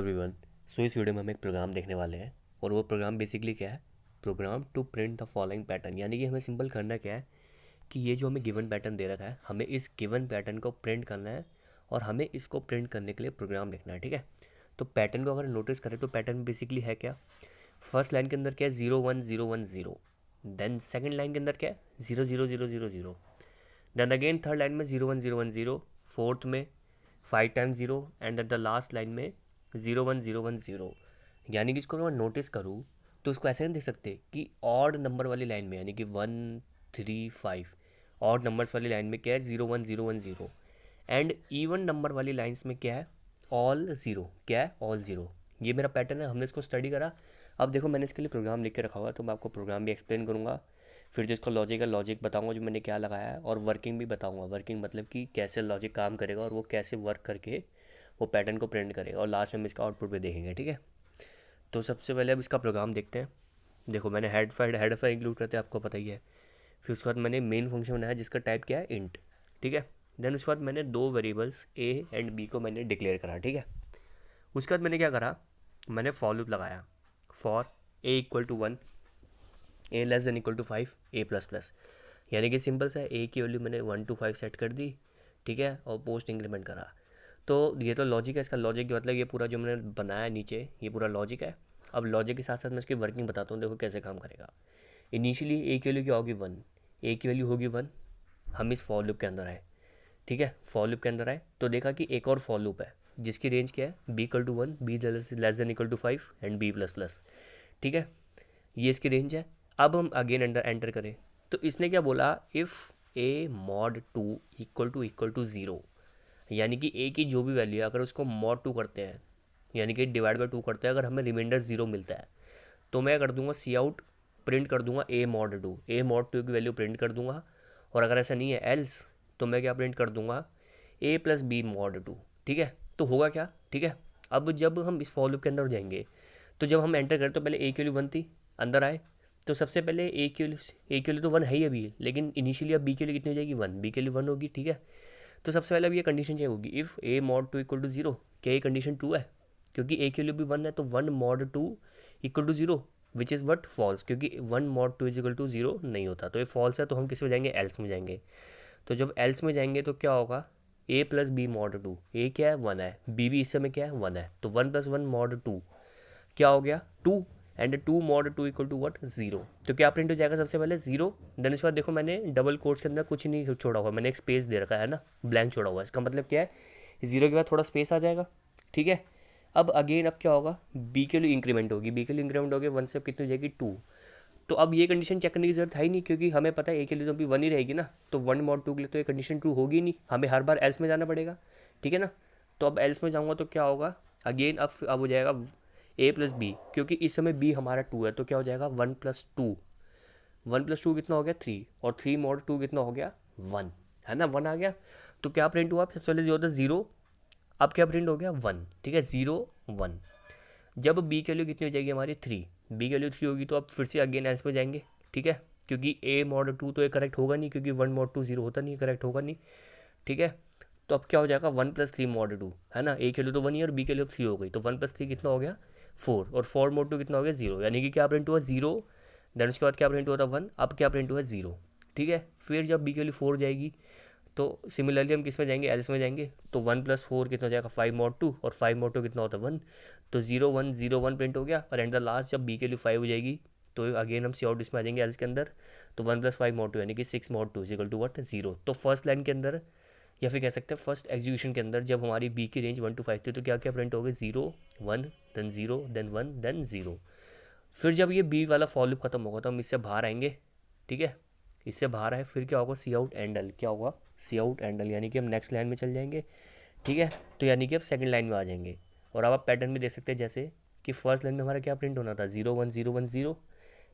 Everyone. सो इस video में हम एक प्रोग्राम देखने वाले हैं और वो प्रोग्राम बेसिकली क्या है, program to print the following pattern. यानी कि हमें सिंपल करना क्या है कि ये जो हमें गिवन पैटर्न दे रखा है, हमें इस गिवन पैटर्न को प्रिंट करना है और हमें इसको प्रिंट करने के लिए प्रोग्राम लिखना है। ठीक है, तो पैटर्न को अगर नोटिस करें तो पैटर्न बेसिकली है क्या, फर्स्ट लाइन के अंदर क्या है 0 1 0 1 0, देन सेकेंड लाइन के अंदर क्या है 0 0 0 0 0, देन अगेन थर्ड लाइन में 0 1 0 1 0, फोर्थ में 5 times 0 and at the last line में 0 1 0 1 0। यानी कि इसको अगर मैं नोटिस करूँ तो इसको ऐसे नहीं देख सकते कि ऑड नंबर वाली लाइन में, यानी कि 1 3 5 ऑड नंबर्स वाली लाइन में क्या है 0 1 0 1 0, एंड इवन नंबर वाली लाइन्स में क्या है ऑल ज़ीरो। क्या है ऑल ज़ीरो। ये मेरा पैटर्न है, हमने इसको स्टडी करा। अब देखो मैंने इसके लिए प्रोग्राम लिख के रखा हुआ है, तो मैं आपको प्रोग्राम भी एक्सप्लेन करूँगा, फिर जो इसका लॉजिक है लॉजिक बताऊंगा जो मैंने क्या लगाया है, और वर्किंग भी बताऊंगा। वर्किंग मतलब कि कैसे लॉजिक काम करेगा और वो कैसे वर्क करके वो पैटर्न को प्रिंट करेगा, और लास्ट में हम इसका आउटपुट भी देखेंगे। ठीक है, तो सबसे पहले अब इसका प्रोग्राम देखते हैं। देखो मैंने हेड फाइल इंक्लूड करते हैं, आपको पता ही है। फिर उसके बाद मैंने मेन फंक्शन बनाया जिसका टाइप क्या है इंट। ठीक है, देन उसके बाद मैंने दो वेरिएबल्स ए एंड बी को मैंने डिक्लेयर करा। ठीक है, उसके बाद मैंने क्या करा, मैंने फॉर लूप लगाया। For A = 1, A <= 5, A++। यानी कि सिंपल सा है, ए की वैल्यू मैंने 1 to 5 सेट कर दी। ठीक है, और पोस्ट इंक्रीमेंट करा। तो ये तो लॉजिक है। इसका लॉजिक मतलब ये पूरा जो मैंने बनाया नीचे ये पूरा लॉजिक है। अब लॉजिक के साथ साथ मैं इसकी वर्किंग बताता हूँ, देखो कैसे काम करेगा। इनिशियली ए की वैल्यू क्या होगी 1, ए की वैल्यू होगी 1। हम इस फॉर लूप के अंदर आए। ठीक है, फॉर लूप के अंदर आए तो देखा कि एक और फॉर लूप है जिसकी रेंज क्या है B = 1, B <= 5 एंड B++। ठीक है, ये इसकी रेंज है। अब हम अगेन एंटर करें तो इसने क्या बोला, इफ़ A mod 2 = 0, यानी कि ए की जो भी वैल्यू है अगर उसको mod 2 करते हैं, यानी कि डिवाइड बाई 2 करते हैं, अगर हमें रिमाइंडर 0 मिलता है तो मैं कर दूंगा सी आउट, प्रिंट कर दूंगा A mod 2 की वैल्यू प्रिंट कर दूंगा। और अगर ऐसा नहीं है एल्स, तो मैं क्या प्रिंट कर दूंगा A+B mod 2। ठीक है, तो होगा क्या। ठीक है, अब जब हम इस फॉर लूप के अंदर जाएंगे तो जब हम एंटर करें तो पहले ए की वैल्यू 1 थी, अंदर आए तो सबसे पहले ए की वैल्यू तो 1 है ही अभी, लेकिन इनिशियली अब बी के लिए कितनी हो जाएगी 1, बी के लिए 1 होगी। ठीक है, तो सबसे पहले अब ये कंडीशन चेक होगी, इफ़ A mod 2 = 0। क्या ये कंडीशन ट्रू है, क्योंकि ए की वैल्यू भी 1 है, तो 1 mod 2 = 0 which is what false, क्योंकि 1 mod 2 = 0 नहीं होता, तो ये फॉल्स है। तो हम किस में जाएंगे, एल्स में जाएंगे। तो जब एल्स में जाएंगे तो क्या होगा, A+B mod 2, ए क्या है 1 है, बी भी इस समय क्या है 1 है, तो 1 + 1 mod 2 क्या हो गया 2, एंड 2 mod 2 = वट 0। तो क्या प्रिंट हो जाएगा सबसे पहले 0। देन इसके बाद देखो मैंने डबल कोट्स के अंदर कुछ नहीं छोड़ा हुआ, मैंने एक स्पेस दे रखा है ना, ब्लैंक छोड़ा हुआ है। इसका मतलब क्या है, 0 के बाद थोड़ा स्पेस आ जाएगा। ठीक है, अब अगेन अब क्या होगा, बी के लिए इंक्रीमेंट होगी, बी के लिए इंक्रीमेंट होगी 1 से अब कितनी हो जाएगी 2। तो अब ये कंडीशन चेक करने की जरूरत है ही नहीं, क्योंकि हमें पता है ए के लिए तो अभी 1 ही रहेगी ना, तो 1 mod 2 के लिए तो ये कंडीशन ट्रू होगी नहीं, हमें हर बार एल्स में जाना पड़ेगा। ठीक है ना, तो अब एल्स में जाऊँगा तो क्या होगा, अगेन अब हो जाएगा A+B, क्योंकि इस समय B हमारा 2 है, तो क्या हो जाएगा 1 + 2। 1 + 2 कितना हो गया 3, और 3 mod 2 कितना हो गया 1, है ना, 1 आ गया। तो क्या प्रिंट हुआ, सबसे पहले जो होता है 0, अब क्या प्रिंट हो गया 1। ठीक है, 0 1। जब बी की वैल्यू कितनी हो जाएगी हमारी 3, बी की वैल्यू 3 होगी तो अब फिर से अगेन एल्स पे जाएंगे। ठीक है, क्योंकि A mod 2 तो ये करेक्ट होगा नहीं, क्योंकि 1 mod 2 0 होता नहीं, करेक्ट होगा नहीं। ठीक है, तो अब क्या हो जाएगा 1 + 3 mod 2, है ना, ए की वैल्यू तो 1 ही और बी की वैल्यू 3 हो गई, तो 1 + 3 कितना हो गया 4, और 4 mod 2 कितना हो गया 0, यानी कि क्या प्रिंट हुआ 0। देन उसके बाद क्या प्रिंट हुआ था 1, अब क्या प्रिंट हुआ 0। ठीक है, फिर जब बी की वैल्यू 4 जाएगी तो सिमिलरली हम किस में जाएंगे, एल्स में जाएंगे, तो 1 + 4 कितना हो जाएगा 5 mod 2, और 5 mod 2 कितना होता है 1, तो 0 1 0 1 प्रिंट हो गया। और एंड द लास्ट जब बी के लिए 5 हो जाएगी तो अगेन हम सी आउट इसमें आ जाएंगे एल्स के अंदर, तो 1 + 5 mod 2 यानी कि 6 mod 2 = वट 0। तो फर्स्ट लाइन के अंदर, या फिर कह सकते हैं फर्स्ट एग्जीक्यूशन के अंदर, जब हमारी बी की रेंज 1 to 5 थी तो क्या क्या प्रिंट हो गए 0 1 देन 0 देन 1 देन 0। फिर जब ये बी वाला फॉर लूप खत्म होगा तो हम इससे बाहर आएंगे। ठीक है, इससे बाहर आए फिर क्या होगा, सी आउट एंडल, क्या होगा सी आउट एंडल, यानी कि हम नेक्स्ट लाइन में चल जाएंगे। ठीक है, तो यानी कि अब सेकंड लाइन में आ जाएंगे। और अब आप पैटर्न भी देख सकते हैं, जैसे कि फर्स्ट लाइन में हमारा क्या प्रिंट होना था 0 1 0 1 0।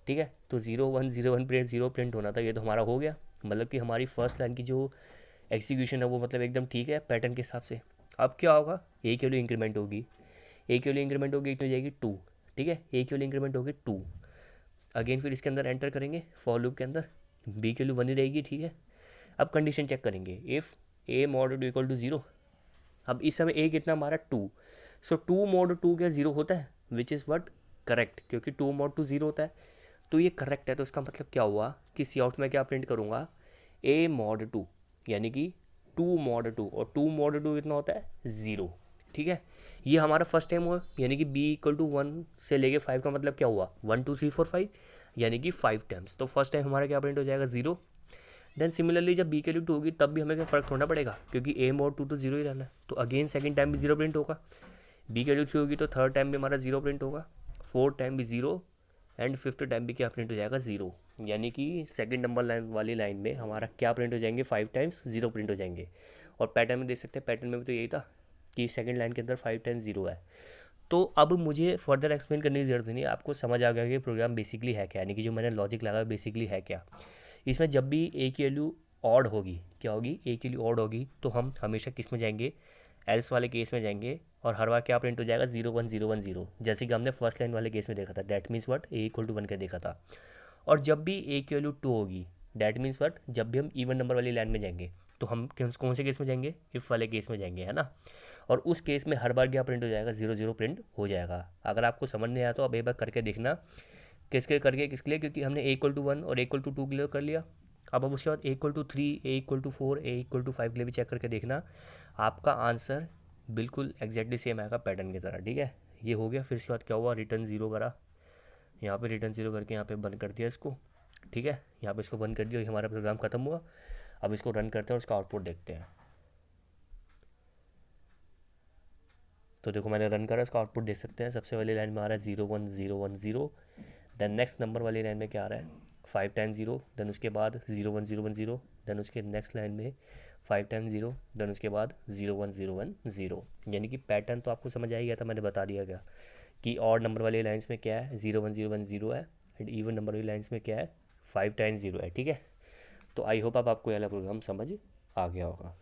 ठीक है, तो 0 1 0 1 प्रिंट 0 प्रिंट होना था, ये तो हमारा हो गया। मतलब कि हमारी फर्स्ट लाइन की जो एग्जीक्यूशन है वो मतलब एकदम ठीक है पैटर्न के हिसाब से। अब क्या होगा, ए की वैल्यू इंक्रीमेंट होगी, ए की वैल्यू इंक्रीमेंट होगी तो हो जाएगी 2। ठीक है, ए की वैल्यू इंक्रीमेंट होगी 2। अगेन फिर इसके अंदर एंटर करेंगे फॉर लूप के अंदर, बी की वैल्यू 1 ही रहेगी। ठीक है, अब कंडीशन चेक करेंगे, इफ़ A mod 2 = 0। अब इस समय ए कितना हमारा 2, सो 2 mod 2 क्या ज़ीरो होता है, विच इज़ वट करेक्ट, क्योंकि 2 mod 2 ज़ीरो होता है, तो ये करेक्ट है। तो इसका मतलब क्या हुआ कि सी आउट में क्या प्रिंट करूँगा, A mod 2, यानी कि 2 mod 2, और 2 mod 2 कितना होता है, ज़ीरो। ठीक है, ये हमारा फर्स्ट टाइम हुआ, यानी कि B=1 से लेके 5 का मतलब क्या हुआ, 1 2 3 4 5, यानी कि 5 टाइम्स। तो फर्स्ट टाइम हमारा क्या प्रिंट हो जाएगा, ज़ीरो। देन सिमिलरली जब B की वैल्यू 2 होगी तब भी हमें क्या फ़र्क थोड़ा पड़ेगा, क्योंकि A mod 2 तो ज़ीरो ही रहना है, तो अगेन सेकंड टाइम भी ज़ीरो प्रिंट होगा। B की वैल्यू 3 होगी तो थर्ड टाइम भी हमारा ज़ीरो प्रिंट होगा, फोर्थ टाइम भी ज़ीरो, एंड फिफ्थ टाइम भी क्या प्रिंट हो जाएगा, ज़ीरो। यानी कि सेकंड नंबर लाइन वाली लाइन में हमारा क्या प्रिंट हो जाएंगे, 5 टाइम्स ज़ीरो प्रिंट हो जाएंगे। और पैटर्न में देख सकते हैं, पैटर्न में भी तो यही था कि सेकंड लाइन के अंदर 5 टाइम्स ज़ीरो है। तो अब मुझे फर्दर एक्सप्लेन करने की ज़रूरत नहीं है, आपको समझ आ गया कि प्रोग्राम बेसिकली है क्या, यानी कि जो मैंने लॉजिक लगाया बेसिकली है क्या। इसमें जब भी ए की वैल्यू ऑड होगी, क्या होगी, ए की वैल्यू ऑड होगी, तो हम हमेशा किस में जाएंगे, एल्स वाले केस में जाएंगे, और हर बार क्या प्रिंट हो जाएगा, 0 1 0 1 0, जैसे कि हमने फर्स्ट लाइन वाले केस में देखा था, डैट मीन्स वट A=1 का देखा था। और जब भी ए की वैल्यू 2 होगी, डैट मीन्स वट, जब भी हम इवन नंबर वाली लाइन में जाएंगे, तो हम कौन से केस में जाएंगे, इफ़ वाले केस में जाएंगे, है ना। और उस केस में हर बार क्या प्रिंट हो जाएगा, 0 0 प्रिंट हो जाएगा। अगर आपको समझ नहीं आया तो अब एक बार करके देखना, किसके लिए, क्योंकि हमने A=1 और A=2 क्लियर कर लिया। अब हम उसके बाद A=3, A=4, A=5 के लिए भी चेक करके देखना, आपका आंसर बिल्कुल एग्जैक्टली सेम आएगा पैटर्न की तरह। ठीक है, ये हो गया। फिर इसके बाद क्या हुआ, रिटर्न ज़ीरो करा, यहाँ पे रिटर्न ज़ीरो करके यहाँ पे बंद कर दिया इसको। ठीक है, यहाँ पे इसको बंद कर दिया, ये हमारा प्रोग्राम खत्म हुआ। अब इसको रन करते हैं और उसका आउटपुट देखते हैं। तो देखो मैंने रन करा, इसका आउटपुट देख सकते हैं। सबसे वाली लाइन में आ रहा है 0 1 0 1 0। देन नेक्स्ट नंबर वाली लाइन में क्या आ रहा है, 5 टाइम ज़ीरो, देन उसके बाद 0 1 0 1 0, देन उसके नेक्स्ट लाइन में 5 टाइम ज़ीरो, देन उसके बाद 0 1 0 1 0। यानी कि पैटर्न तो आपको समझ आ ही गया था, मैंने बता दिया गया कि ऑड नंबर वाली लाइन्स में क्या है, 0 1 0 1 0 है, एंड इवन नंबर वाली लाइन्स में क्या है, 5 टाइम ज़ीरो है। ठीक है, तो आई होप आपको ये वाला प्रोग्राम समझ आ गया होगा।